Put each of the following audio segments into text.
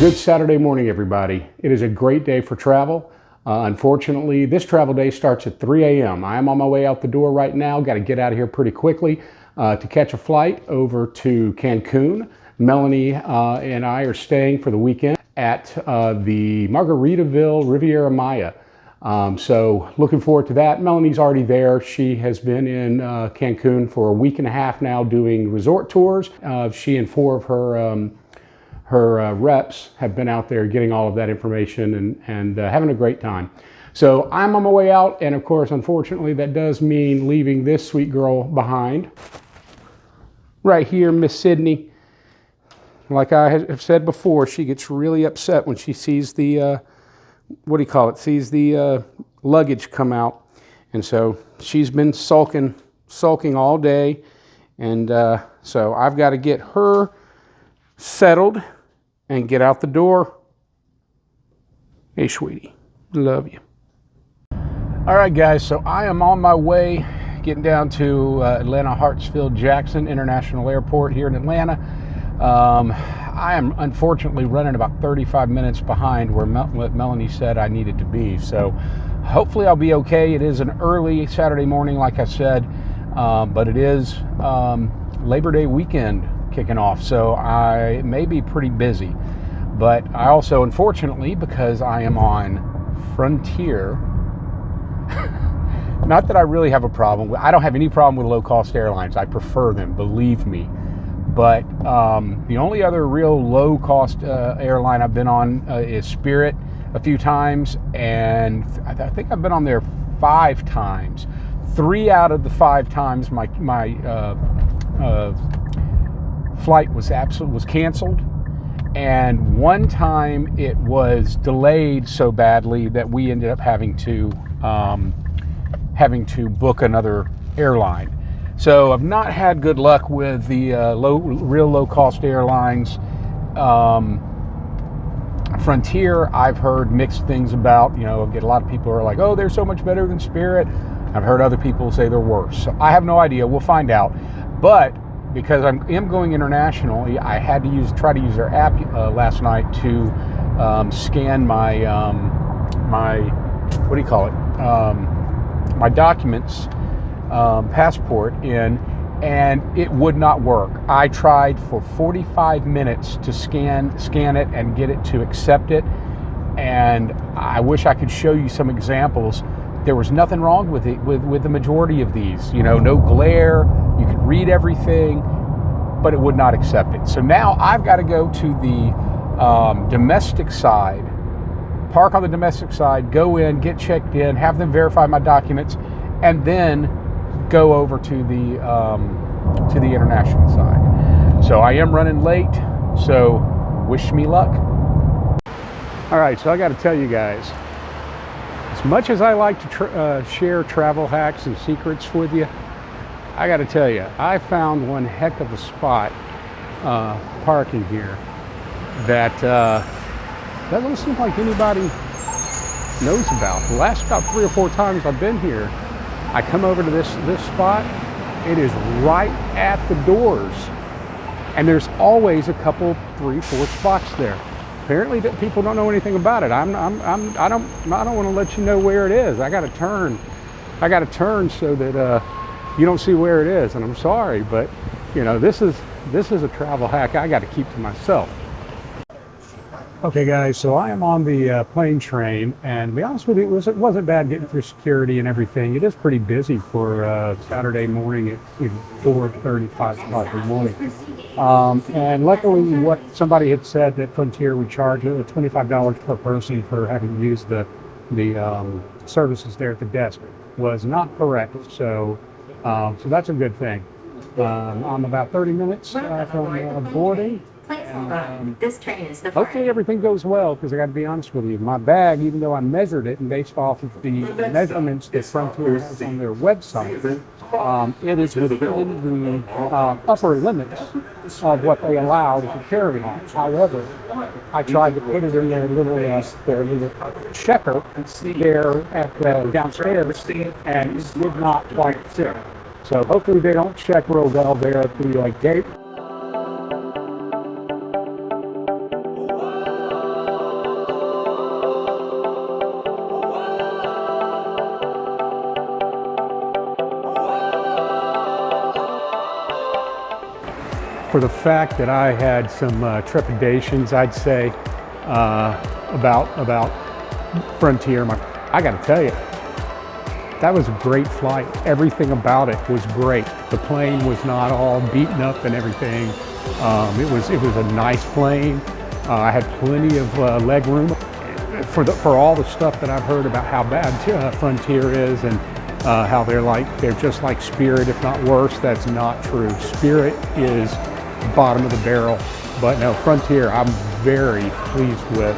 Good Saturday morning, everybody. It is a great day for travel. Unfortunately, this travel day starts at 3 a.m. I am on my way out the door right now. Got to get out of here pretty quickly to catch a flight over to Cancun. Melanie and I are staying for the weekend at the Margaritaville Riviera Maya. So looking forward to that. Melanie's already there. She has been in Cancun for a week and a half now doing resort tours. She and four of her reps have been out there getting all of that information and having a great time. So I'm on my way out, and of course, unfortunately, that does mean leaving this sweet girl behind. Right here, Miss Sydney. Like I have said before, she gets really upset when she sees the, sees the luggage come out. And so she's been sulking all day. And so I've got to get her settled and get out the door. Hey, sweetie, love you. All right, guys, so I am on my way, getting down to Atlanta Hartsfield Jackson International Airport here in Atlanta. I am unfortunately running about 35 minutes behind where what Melanie said I needed to be. So hopefully I'll be okay. It is an early Saturday morning, like I said, but it is Labor Day weekend kicking off, so I may be pretty busy. But I also, unfortunately, because I am on Frontier, not that I really have a problem. I don't have any problem with low-cost airlines. I prefer them, believe me. But the only other real low-cost airline I've been on is Spirit a few times, and I think I've been on there 5 times. 3 out of the 5 times my flight was canceled, and 1 time it was delayed so badly that we ended up having to book another airline. So I've not had good luck with the real low-cost airlines. Frontier, I've heard mixed things about. You know, I get a lot of people who are like, "Oh, they're so much better than Spirit." I've heard other people say they're worse. So I have no idea. We'll find out. But because I am going internationally, I had to try to use their app last night to scan my my documents, passport in, and it would not work. I tried for 45 minutes to scan it and get it to accept it, and I wish I could show you some examples. There was nothing wrong with it, with the majority of these. You know, no glare, you could read everything, but it would not accept it. So now I've got to go to the domestic side, park on the domestic side, go in, get checked in, have them verify my documents, and then go over to the international side. So I am running late, so wish me luck. All right, so I got to tell you guys, as much as I like to share travel hacks and secrets with you, I got to tell you, I found one heck of a spot parking here that doesn't seem like anybody knows about. The last about 3 or 4 times I've been here, I come over to this spot. It is right at the doors, and there's always a couple, 3, 4 spots there. Apparently, people don't know anything about it. I don't want to let you know where it is. I got to turn so that you don't see where it is. And I'm sorry, but you know, this is a travel hack I got to keep to myself. Okay, guys, so I am on the plane train, and to be honest with you, it wasn't bad getting through security and everything. It is pretty busy for Saturday morning at 4:30, 5 o'clock in the morning. And luckily, what somebody had said that Frontier would charge $25 per person for having used the services there at the desk was not correct. So that's a good thing. I'm about 30 minutes from boarding. This train is the hopefully everything goes well, because I got to be honest with you, my bag, even though I measured it and based off of the measurements that Frontier has on their website, it is within the upper limits of what they allow to carry on. However, I tried to put it in their little checker there at downstairs, and it did not quite fit. So hopefully they don't check real well there at the gate. for the fact that I had some trepidations, I'd say, about Frontier. I got to tell you, that was a great flight. Everything about it was great. The plane was not all beaten up and everything. It was a nice plane. I had plenty of leg room for all the stuff that I've heard about how bad Frontier is, and how they're just like Spirit, if not worse. That's not true. Spirit is bottom of the barrel, but no, Frontier I'm very pleased with.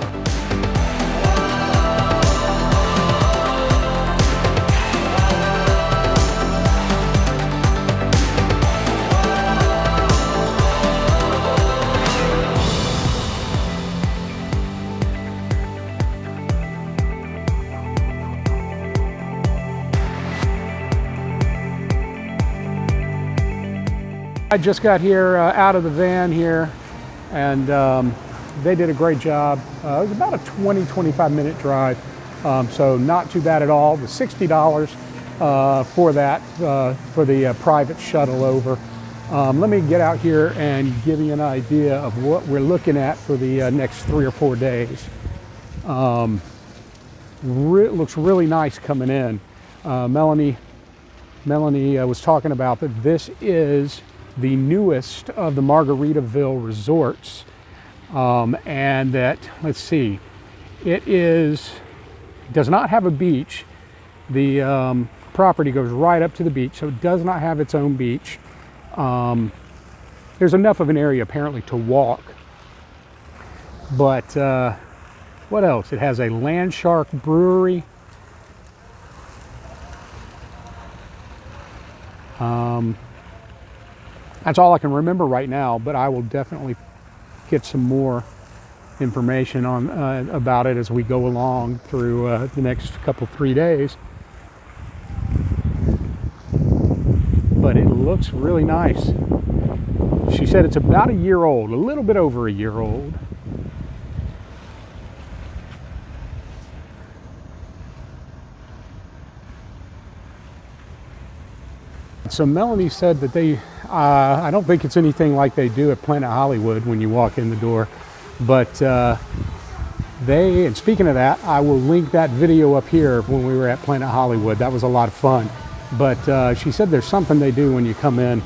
I just got here out of the van here, and they did a great job. It was about a 20-25 minute drive, so not too bad at all. The $60 for that, for the private shuttle over. Let me get out here and give you an idea of what we're looking at for the next 3 or 4 days. Looks really nice coming in. Melanie was talking about that this is the newest of the Margaritaville resorts, and that, let's see, it does not have a beach. The property goes right up to the beach, so it does not have its own beach. There's enough of an area apparently to walk, but what else? It has a land shark brewery. That's all I can remember right now, but I will definitely get some more information on about it as we go along through the next couple 3 days. But it looks really nice. She said it's about a year old, a little bit over a year old. So Melanie said that they, I don't think it's anything like they do at Planet Hollywood when you walk in the door, but and speaking of that, I will link that video up here when we were at Planet Hollywood. That was a lot of fun. But she said there's something they do when you come in,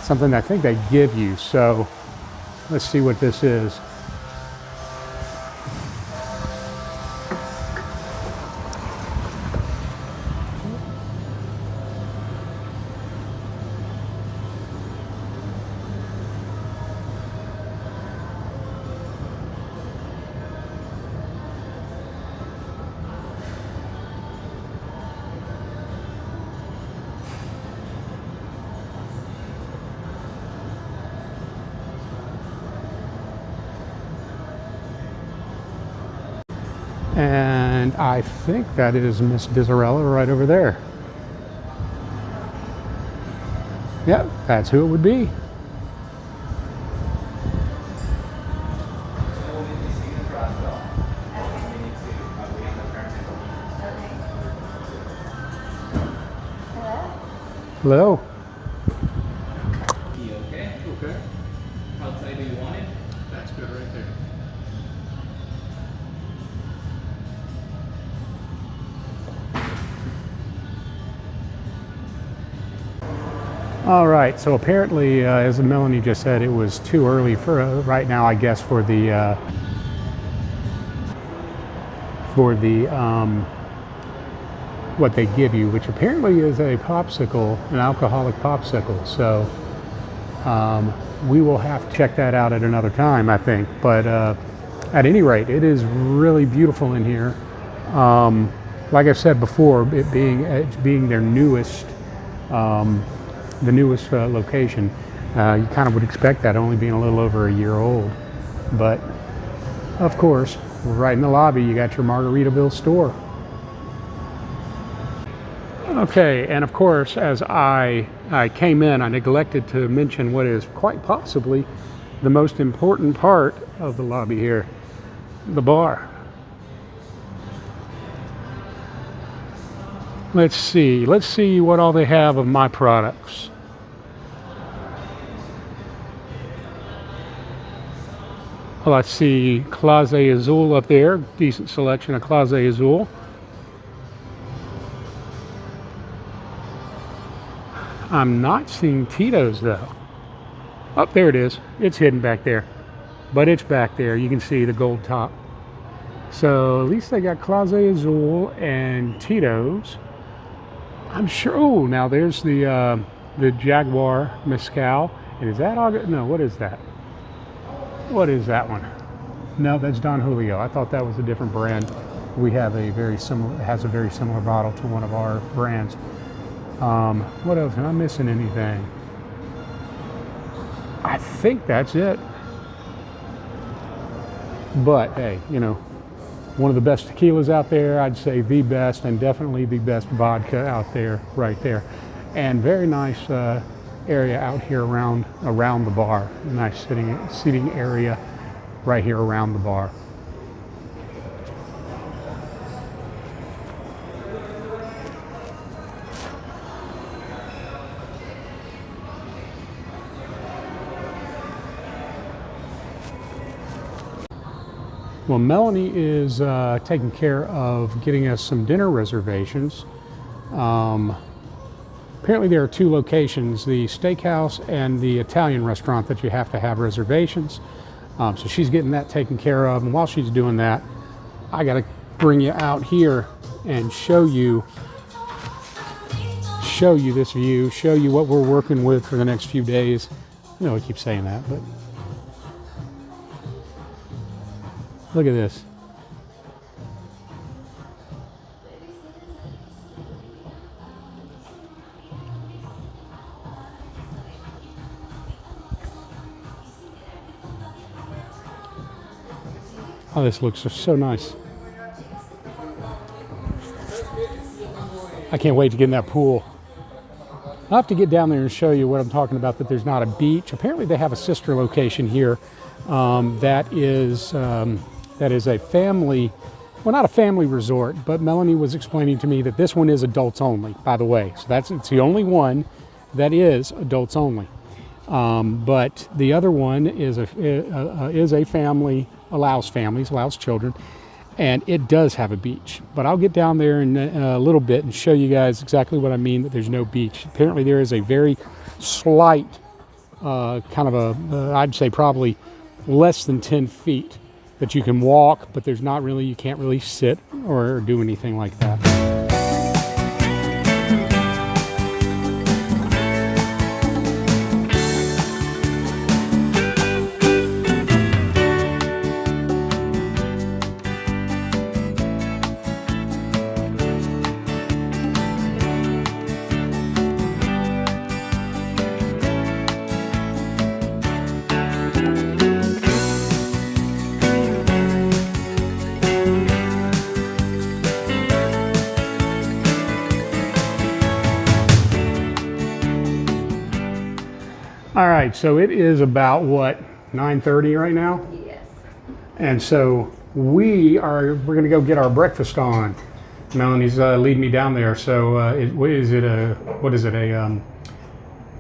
something I think they give you. So let's see what this is. And I think that is Miss Diserella right over there. Yep, that's who it would be. Hello. Okay? Okay. How tight do you want it? That's good right there. All right, so apparently, as Melanie just said, it was too early for right now, I guess, for the what they give you, which apparently is a popsicle, an alcoholic popsicle. So we will have to check that out at another time, I think. But at any rate, it is really beautiful in here. Like I said before, it being their newest. The newest location. You kind of would expect that, only being a little over a year old. But of course, right in the lobby, you got your Margaritaville store. Okay, and of course, as I came in, I neglected to mention what is quite possibly the most important part of the lobby here, the bar. Let's see what all they have of my products. Well, I see Clase Azul up there. Decent selection of Clase Azul. I'm not seeing Tito's though. Oh, there it is. It's hidden back there. But it's back there. You can see the gold top. So at least they got Clase Azul and Tito's. I'm sure. Oh, now there's the Jaguar Mezcal. And is that August? No, what is that? What is that one? No, that's Don Julio. I thought that was a different brand. We have a very similar, has a very similar bottle to one of our brands. What else? Am I missing anything? I think that's it. But hey, you know, one of the best tequilas out there. I'd say the best, and definitely the best vodka out there, right there. And very nice area out here around the bar. A nice seating area right here around the bar. Well, Melanie is taking care of getting us some dinner reservations. Apparently there are two locations, the steakhouse and the Italian restaurant, that you have to have reservations. So she's getting that taken care of. And while she's doing that, I got to bring you out here and show you this view, show you what we're working with for the next few days. I know I keep saying that, but look at this. Oh, this looks so nice. I can't wait to get in that pool. I'll have to get down there and show you what I'm talking about, that there's not a beach. Apparently they have a sister location here that is a family, well, not a family resort, but Melanie was explaining to me that this one is adults only, by the way. So it's the only one that is adults only. But the other one is a family, allows children, and it does have a beach. But I'll get down there in a little bit and show you guys exactly what I mean that there's no beach. Apparently there is a very slight, kind of I'd say probably less than 10 feet that you can walk, but there's not really, you can't really sit or do anything like that. All right, so it is about what, 9:30 right now? Yes. And so we're gonna go get our breakfast on. Melanie's leading me down there. So what is it a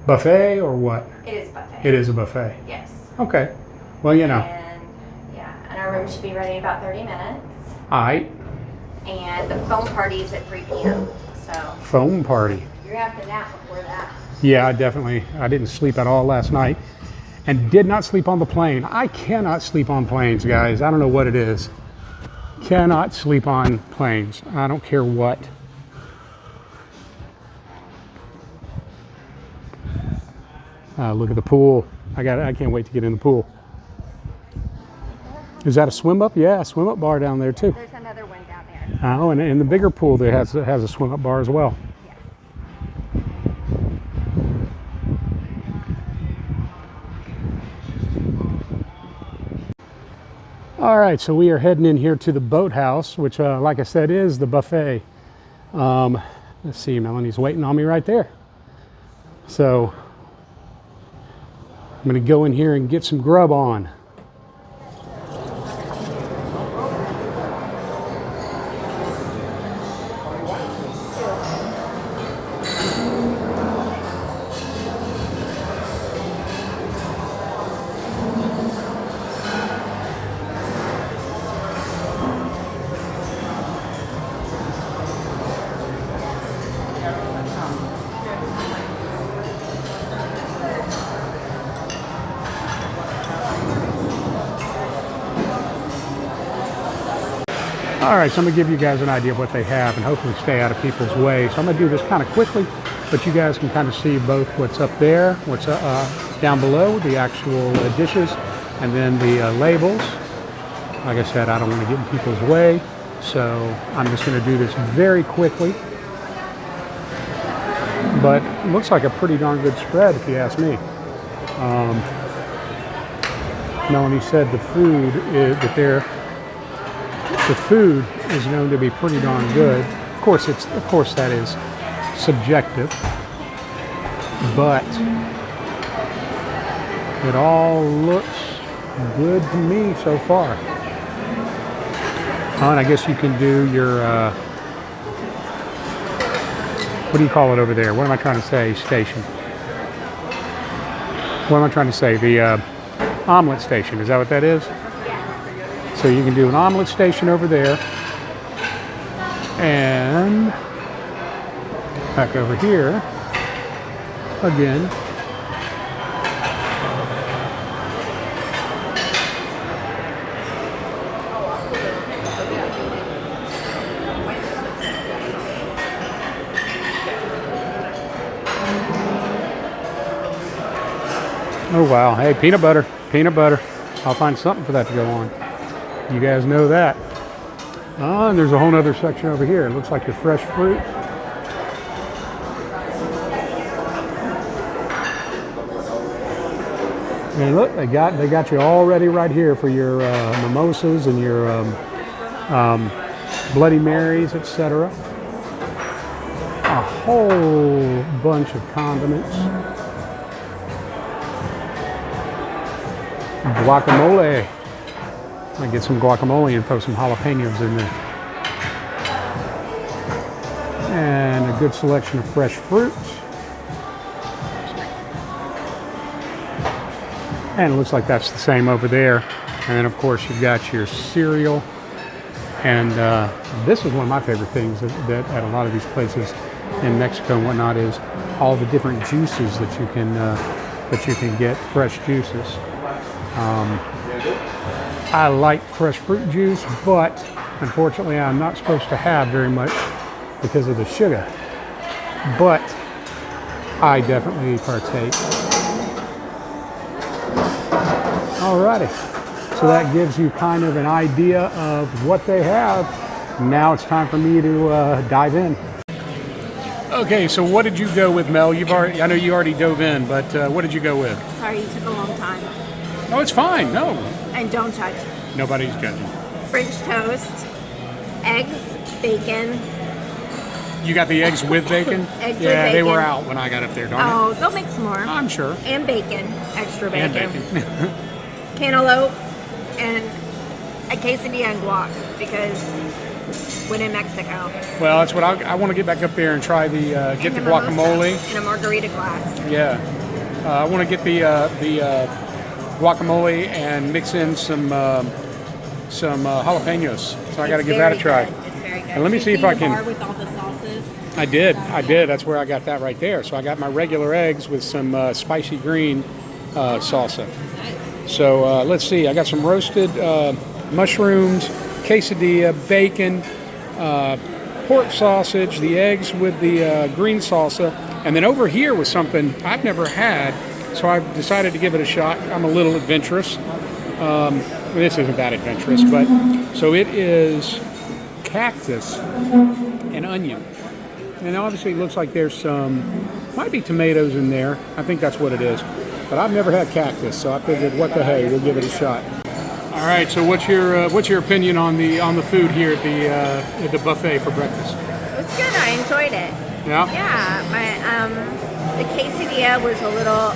buffet or what? It is buffet. It is a buffet. Yes. Okay. Well, you know. And yeah, and our room should be ready in about 30 minutes. All right. And the foam party is at 3 p.m. So Foam party. you're gonna have to nap before that. Yeah, I didn't sleep at all last night, and did not sleep on the plane. I cannot sleep on planes, guys. I don't know what it is. Cannot sleep on planes. I don't care what. Look at the pool. I can't wait to get in the pool. Is that a swim up? Yeah, a swim up bar down there too. There's another one down there. Oh, and in the bigger pool there has a swim up bar as well. Yes. All right, so we are heading in here to the boathouse, which, like I said, is the buffet. Let's see, Melanie's waiting on me right there. So I'm going to go in here and get some grub on. All right, so I'm gonna give you guys an idea of what they have and hopefully stay out of people's way. So I'm gonna do this kind of quickly, but you guys can kind of see both what's up there, what's down below, the actual dishes, and then the labels. Like I said, I don't want to get in people's way, so I'm just gonna do this very quickly. But it looks like a pretty darn good spread if you ask me. Melanie said the food is known to be pretty darn good. Of course that is subjective, but it all looks good to me so far. And I guess you can do your what do you call it over there? What am I trying to say? Station. What am I trying to say? The omelet station. Is that what that is? So you can do an omelet station over there. And back over here again. Oh wow, hey, peanut butter. I'll find something for that to go on. You guys know that. And there's a whole other section over here. It looks like your fresh fruit. And look, they got you all ready right here for your mimosas and your Bloody Marys, etc. A whole bunch of condiments. Guacamole. I get some guacamole and throw some jalapenos in there. And a good selection of fresh fruit. And it looks like that's the same over there. And then of course you've got your cereal. And this is one of my favorite things that at a lot of these places in Mexico and whatnot is all the different juices that you can get, fresh juices. I like fresh fruit juice, but unfortunately I'm not supposed to have very much because of the sugar. But I definitely partake. Alrighty, so that gives you kind of an idea of what they have. Now it's time for me to dive in. Okay, so what did you go with, Mel? I know you already dove in, but what did you go with? Sorry, you took a long time. Oh, it's fine. No. And don't touch. Nobody's judging. French toast, eggs, bacon. You got the eggs with bacon? Eggs with yeah, they bacon. were out when I got up there, darn it. Oh, they'll make some more. I'm sure. And bacon, extra bacon. And bacon. Cantaloupe, and a quesadilla and guac, because when in Mexico. Well, that's what I want to get back up there and try the get the guacamole. In a margarita glass. Yeah. I want to get the guacamole and mix in some jalapenos. So I got to give that a try. Good. It's very good. And let me see if I can. Bar with all the sauces. I did. That's where I got that right there. So I got my regular eggs with some spicy green salsa. So let's see. I got some roasted mushrooms, quesadilla, bacon, pork sausage, the eggs with the green salsa, and then over here was something I've never had. So I decided to give it a shot. I'm a little adventurous. This isn't that adventurous, but so it is cactus and onion. And obviously it looks like there's might be tomatoes in there. I think that's what it is. But I've never had cactus, so I figured, what the hey, we'll give it a shot. All right. So what's your opinion on the food here at the buffet for breakfast? It was good. I enjoyed it. Yeah. Yeah. The quesadilla was a little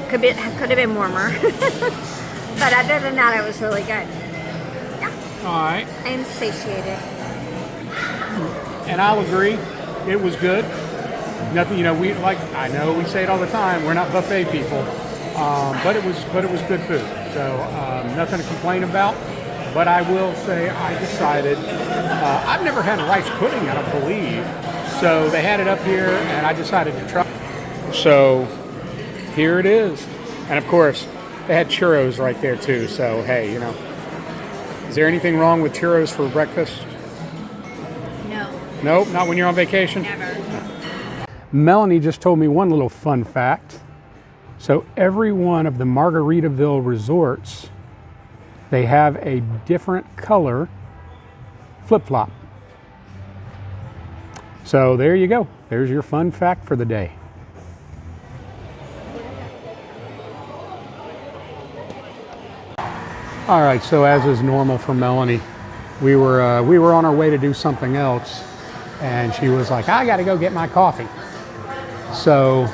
could have been warmer, but other than that, it was really good. Yeah. All right. I'm satiated. And I'll agree, it was good. Nothing, I know we say it all the time, we're not buffet people, but it was good food. So nothing to complain about. But I will say I decided, I've never had rice pudding, I don't believe. So they had it up here and I decided to try. So here it is. And of course, they had churros right there too. So hey, Is there anything wrong with churros for breakfast? No, Nope, not when you're on vacation. never. Melanie just told me one little fun fact. So every one of the Margaritaville resorts, they have a different color flip-flop. So there you go. There's your fun fact for the day. All right, so as is normal for Melanie, we were on our way to do something else, and she was like, I got to go get my coffee. So,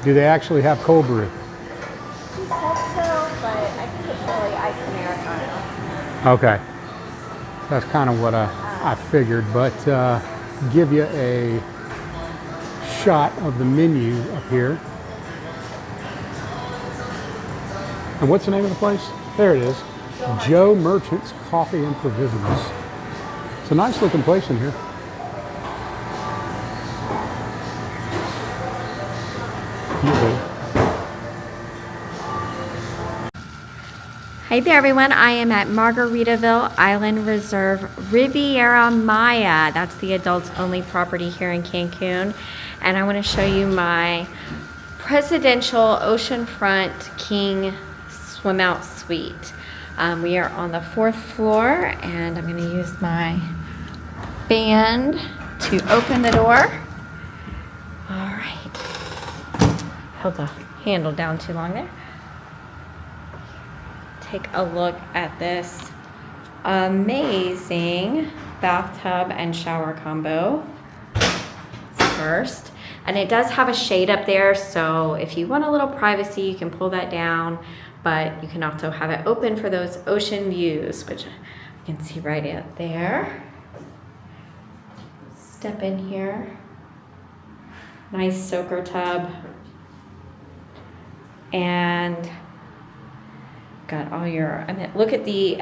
do they actually have cold brew? She said so, but I think it's really iced Americano. Okay, that's kind of what I figured, but give you a shot of the menu up here. And what's the name of the place? There it is, Joe Merchant's Coffee and Provisions. It's a nice looking place in here. Hey there everyone, I am at Margaritaville Island Reserve Riviera Maya. That's the adults only property here in Cancun. And I want to show you my presidential oceanfront king swim out suite. We are on the 4th floor and I'm going to use my band to open the door. All right. Held the handle down too long there. Take a look at this amazing bathtub and shower combo first. And it does have a shade up there, so if you want a little privacy, you can pull that down, but you can also have it open for those ocean views, which you can see right out there. Step in here. Nice soaker tub. And got all your, look at the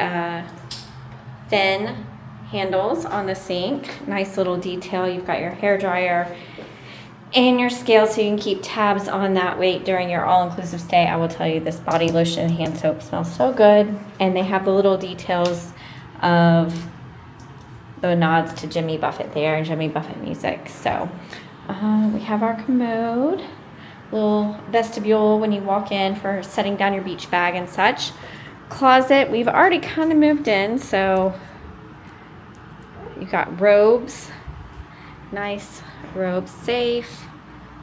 fin handles on the sink. Nice little detail. You've got your hair dryer and your scale so you can keep tabs on that weight during your all-inclusive stay. I will tell you, this body lotion and hand soap smells so good. And they have the little details of the nods to Jimmy Buffett there and Jimmy Buffett music. So we have our commode. Little vestibule when you walk in for setting down your beach bag and such. Closet, we've already kind of moved in, so you've got robes, nice robe safe,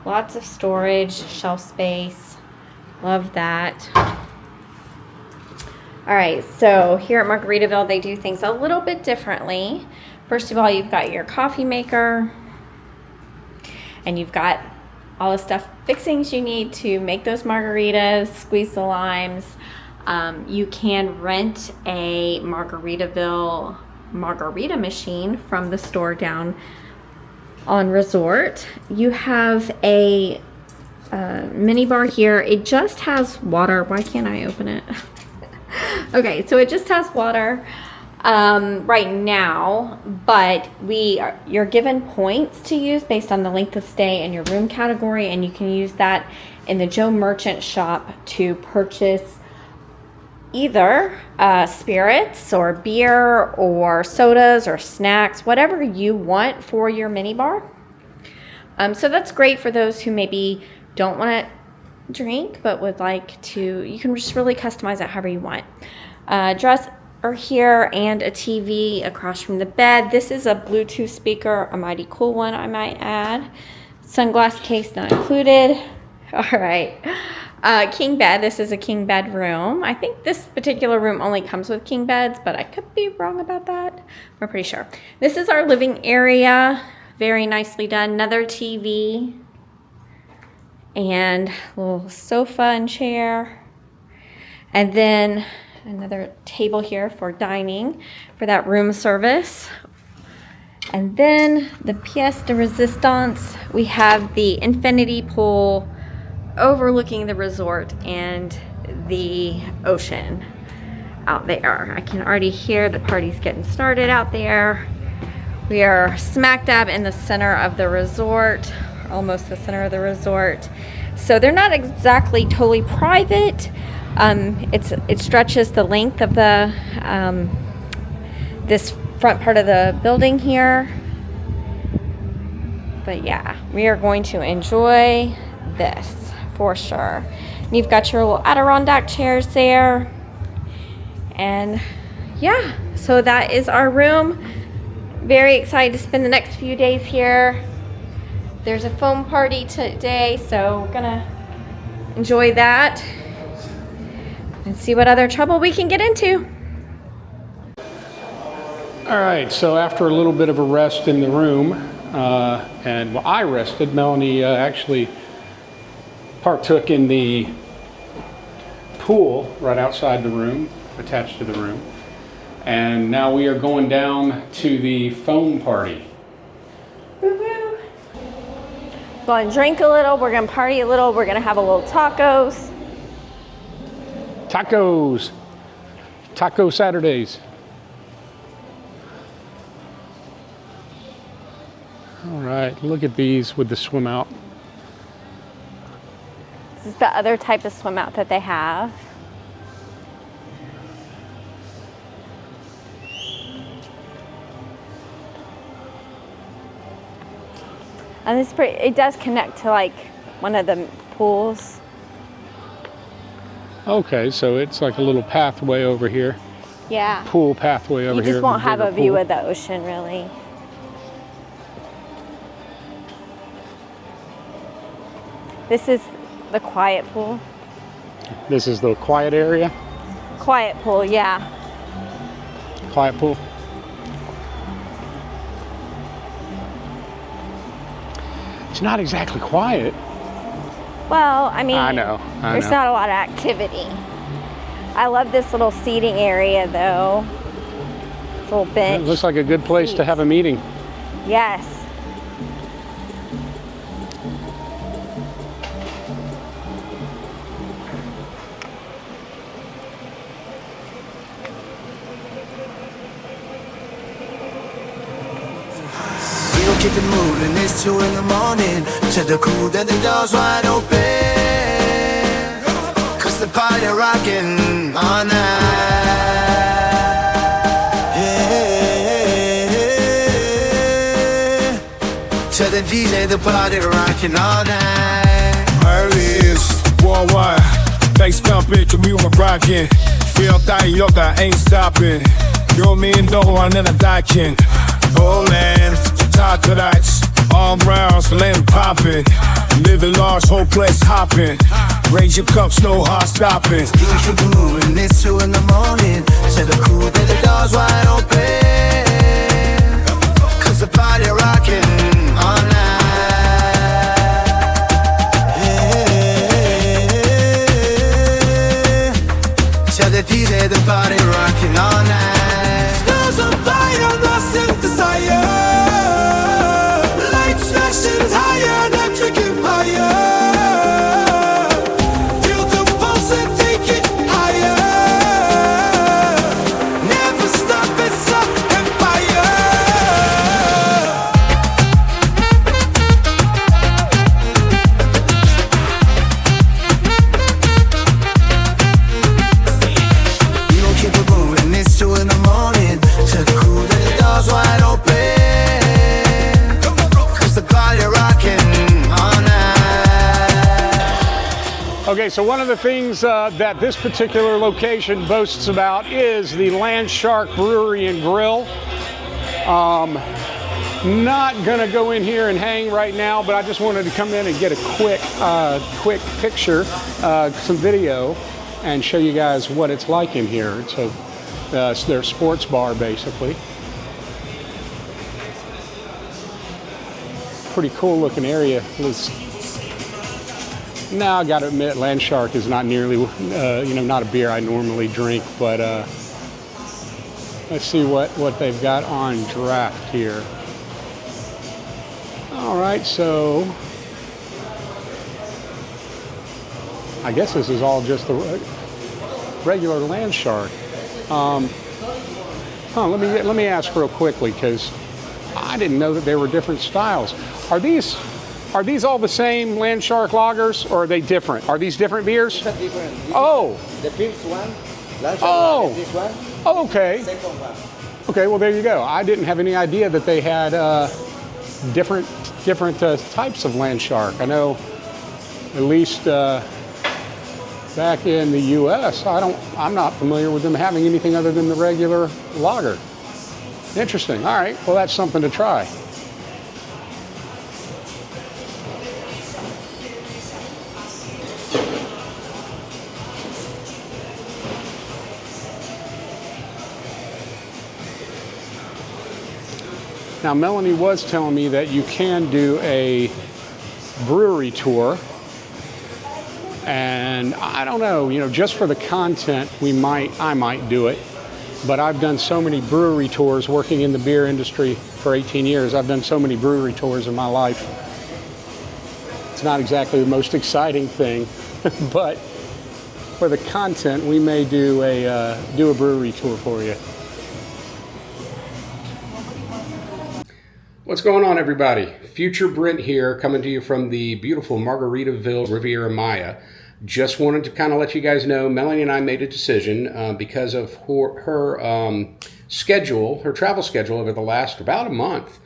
lots of storage, shelf space, love that. All right, so here at Margaritaville, they do things a little bit differently. First of all, you've got your coffee maker, and you've got all the stuff, fixings you need to make those margaritas, squeeze the limes. You can rent a Margaritaville margarita machine from the store down on resort. You have a mini bar here. It just has water. Why can't I open it? Okay, so it just has water right now, but you're given points to use based on the length of stay and your room category, and you can use that in the Joe Merchant shop to purchase either spirits or beer or sodas or snacks, whatever you want for your mini bar. So that's great for those who maybe don't want to drink but would like to. You can just really customize it however you want. Dresser here and a TV across from the bed. This is a Bluetooth speaker, a mighty cool one, I might add. Sunglass case not included. All right. King bed. This is a king bed room. I think this particular room only comes with king beds, but I could be wrong about that. I'm pretty sure. This is our living area. Very nicely done. Another TV and a little sofa and chair. And then another table here for dining for that room service. And then the pièce de résistance, we have the infinity pool overlooking the resort and the ocean out there. I can already hear the parties getting started out there. We are smack dab in the center of the resort, almost the center of the resort. So they're not exactly totally private, It stretches the length of the this front part of the building here. But yeah, we are going to enjoy this for sure. And you've got your little Adirondack chairs there. And yeah, so that is our room. Very excited to spend the next few days here. There's a foam party today, so we're gonna enjoy that and see what other trouble we can get into. All right, so after a little bit of a rest in the room, and while I rested, Melanie actually partook in the pool right outside the room, attached to the room. And now we are going down to the foam party. Woo-hoo. Going to drink a little, we're going to party a little, we're going to have a little tacos. Tacos. Taco Saturdays. All right, look at these with the swim out. This is the other type of swim out that they have. And it's pretty, it does connect to like one of the pools. Okay, so it's like a little pathway over here. Yeah. Pool pathway over here. You just won't have a view pool. of the ocean really. This is the quiet pool. This is the quiet area? Quiet pool, yeah. Quiet pool. It's not exactly quiet. Well, I mean, I know. There's not a lot of activity. I love this little seating area though. This little bench. It looks like a good place to have a meeting. Yes. Keep it moving, it's 2 in the morning. To the cool that the doors wide open. Cause the party rocking all night. Yeah. To the DJ, the party rocking all night. Earliest worldwide, bass thumping, communal rocking. Feel that yoga ain't stopping. Yo me and no one in a daikin. Oh man, tonight, all rounds, land popping. Living large, whole place hopping. Raise your cups, no hard stopping. Keep it moving, it's 2 in the morning. To the cool that the doors wide open. Cause the party rocking all night. Yeah. Tell the DJ the party rocking all night. Stars on fire, lost in desire. Flashing higher, electric empire. Feel the pulse and take it higher. Never stop, it's up empire. You don't keep it moving, it's 2 in the morning. To the cool that the doors wide open. Okay, so one of the things that this particular location boasts about is the Land Shark Brewery and Grill. Not gonna go in here and hang right now, but I just wanted to come in and get a quick picture, some video, and show you guys what it's like in here. It's their sports bar, basically. Pretty cool looking area. Now I gotta admit, Land Shark is not nearly, not a beer I normally drink, but let's see what they've got on draft here. All right, so I guess this is all just the regular Land Shark. Let me ask real quickly, because I didn't know that there were different styles. Are these Are these all the same Land Shark lagers, or are they different? Are these different beers? It's a different. This Oh, is the first one. Last Oh. one is this one. oh, okay. Second one. Okay, well there you go. I didn't have any idea that they had different types of Land Shark. I know at least back in the U.S. I'm not familiar with them having anything other than the regular lager. Interesting. All right. Well, that's something to try. Now, Melanie was telling me that you can do a brewery tour. And I don't know, just for the content, I might do it. But I've done so many brewery tours working in the beer industry for 18 years. I've done so many brewery tours in my life. It's not exactly the most exciting thing, but for the content, we may do a brewery tour for you. What's going on, everybody? Future Brent here, coming to you from the beautiful Margaritaville Riviera Maya. Just wanted to kind of let you guys know, Melanie and I made a decision because of her schedule, her travel schedule over the last about a month.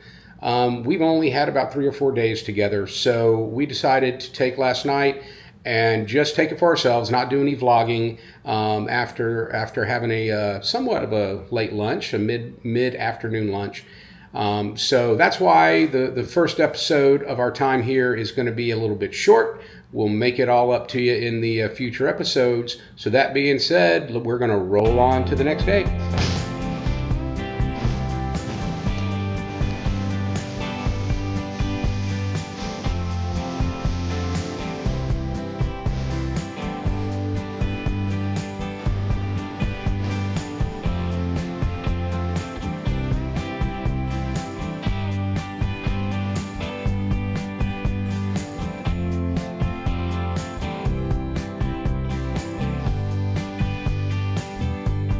We've only had about 3 or 4 days together, so we decided to take last night and just take it for ourselves, not do any vlogging after having a somewhat of a late lunch, a mid-afternoon lunch. So that's why the first episode of our time here is going to be a little bit short. We'll make it all up to you in the future episodes. So that being said, we're going to roll on to the next day.